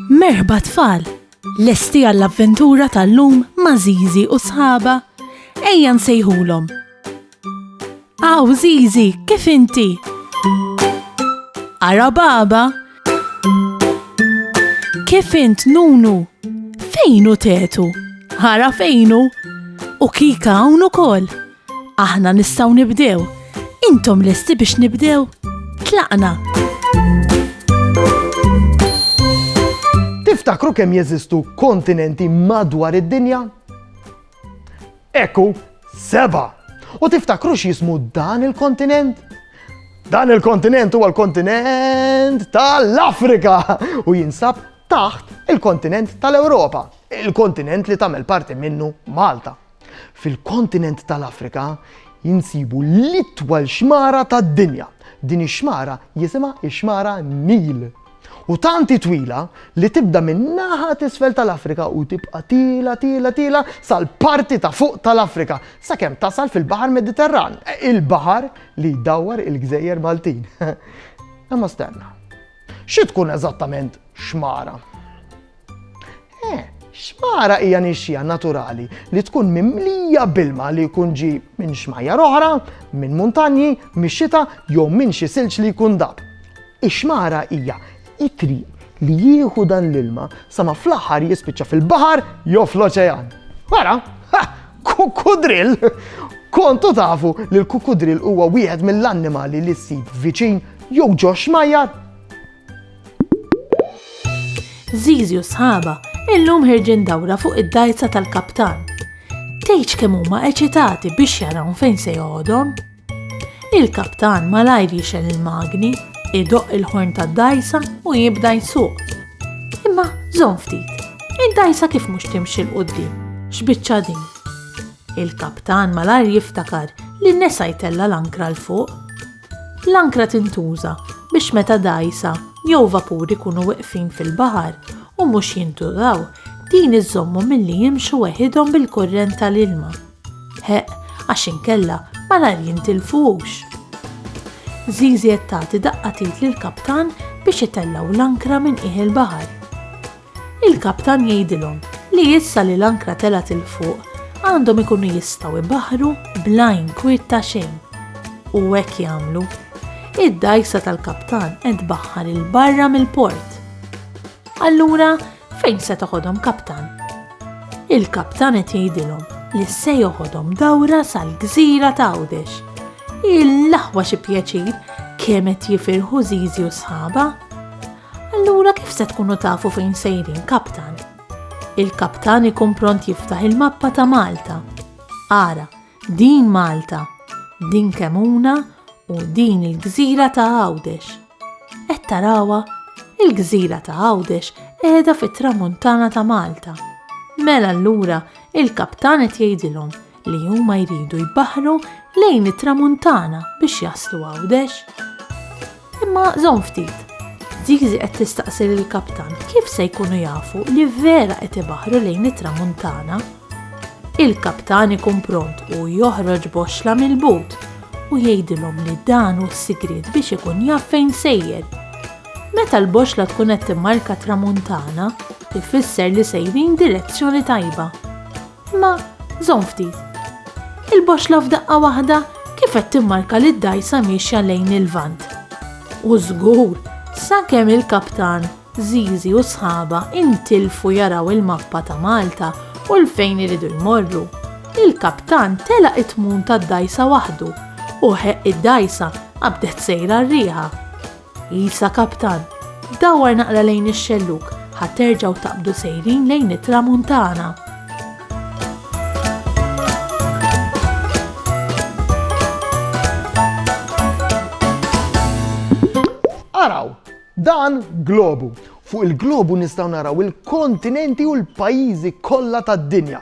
Merħba tfal, lesti għall-avventura tal-lum ma' Żiżi u sħaba, ejja nsejħulhom. Aw Żiżi, kif inti? Ara baba? Kif int Nunu? Fejnu tetu? Ara fejnu? U kika hawn ukoll. Aħna nistgħu nibdew. Intom lesti biex nibdew? Tlaqna. Tiftakru kemm jeżistu kontinenti madwar id-dinja? Ekku, 7. U tiftakru x'jismu dan il-kontinent? Dan il-kontinent huwa l-kontinent tal-Afrika u jinsab taħt il-kontinent tal-Ewropa, il-kontinent li tagħmel parti minnu Malta. Fil-kontinent tal-Afrika jinsibu l-itwal xmara tad-dinja. Din ix-xmara jisimha Xmara Nil. U tanti twila li tibda minn naħa t'isfel tal-Afrika u tibqa' tila sal-parti ta' fuq tal-Afrika sakemm tasal fil-Baħar Mediterran, il-baħar li jdawwar il-Gżejjer Maltin. Imma stenna. Xi tkun eżattament xmara? Xmara hija nixxiegħa naturali li tkun mimlija bl-ilma li jkun ġie minn Xmajjar oħra, minn muntanji, mix-xita jew minn xi silġ li jkun dab. Ix-xmara hija it-triq li jieħu dan l-ilma sa ma fl-aħħar jispiċċa fil-baħar jew fl-oċean. Wara, kukudrill! Kontu tafu li l-kukudrill huwa wieħed mill-annimali li ssib viċin jew ġo xmajjar? Żiżi u sħaba illum ħirġin dawra fuq id-dajsa tal-kaptan. Tgħidx kemm huma eċitati biex jaraw fejn se joqgħodhom. Il-kaptan malajr jixel il-magni, idoq il-ħorn tad-dajsa u jibda jsuq. Imma żomm ftit, id-dajsa kif mhux timxi l-qudiem, x'biċċa din. Il-kaptan malajr jiftakar li n-nesa jtella l-ankra l fuq. L-ankra tintuża biex meta dajsa jew vapuri ikunu weqfin fil-baħar u mhux jintużaw din iżommu milli jimxu weħidhom bil-kurrent tal-ilma. Għax inkella malajr jintilfux. Żiżi qed tagħti daqqatit lill-kaptan biex itellaw l-ankra minn qiegħ il-baħar. Il-kaptan jgħidilhom li issa li l-ankra telat il fuq għandhom ikunu jistgħu ibaħħru bla inkwiet ta' xejn. U hekk jagħmlu. Id-dajsa tal-kaptan qed tbaħħar il-barra mill-port. Allura fejn se toħodhom kaptan? Il-kaptan qed jgħidilhom li se joħodhom dawra sal-gżira ta' Għawdex. Il-laħwa xi pjaċir kemm qed jifirħu Żiżi u sħaba. Allura kif se tkunu tafu fejn sejrin, kaptan? Il-kaptan ikun pront jiftaħ il-mappa ta' Malta. Ara, din Malta, din Kemuna u din il-gżira ta' Għawdex. Qed tarawha, il-gżira ta' Għawdex qiegħda fit-tramuntana ta' Malta. Mela allura il-kaptan qed jgħidilhom li huma jridu jbaħħru lejn it-tramuntana biex jaslu Għawdex. Imma żomm ftit, Żiżi qed tistaqsi lill-kaptan kif se jkunu jafu li vera qed ibaħħru lejn it-tramuntana. Il-kaptan ikun pront u joħroġ boxla mill-but u jgħidilhom li dan hu s-sigriet biex ikun jaf fejn sejjer. Meta l-boxla tkun qed timmarka tramuntana, ifisser li sejrin direzzjoni tajba. Imma żomm ftit. Il-boxla f'daqqa waħda kif qed timmarka li d-dajsa mixja lejn il-lvant. U żgur, sakemm il-kaptan, Żiżi u sħaba intilfu jaraw il-mappa ta' Malta u l-fejn iridu jmorru, il-kaptan telaq it-tmun tad-dajsa waħdu u ħeq id-dajsa qabdet sejra r-rieħa. Isa kaptan, dawwar naqra lejn ix-xelluk ħatterġgħu taqbdu sejrin lejn it-tramuntana. Araw, dan globu. Fuq il-globu nistgħu naraw il-kontinenti u l-pajjiżi kollha tad-dinja.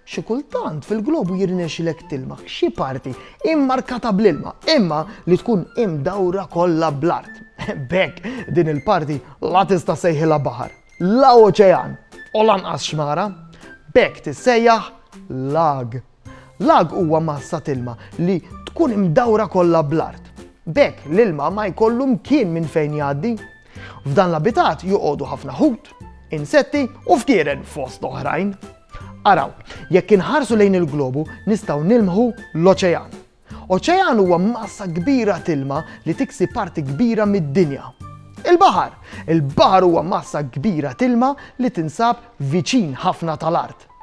Xi kultant fil-globu jirnexxilek tilmaħ xi parti immarkata bl-ilma, imma li tkun imdawra kollha bl-art. Bekk din il-parti la tista' sejħilha baħar, la oċean u lanqas xmara. Bekk tissejjaħ lag. Lag huwa massa tilma li tkun imdawra kollha bl-art. Bekk l-ilma ma jkollu mkien minn fejn jgħaddi. F'dan l-abitat joqogħdu ħafna ħut, insetti u fkieren fost oħrajn. Araw, jekk inħarsu lejn il-globu nistgħu nilmħu l-oċean. Oċean huwa massa kbira tilma li tiksi parti kbira mid-dinja. Il-baħar huwa massa kbira tilma li tinsab viċin ħafna tal-art.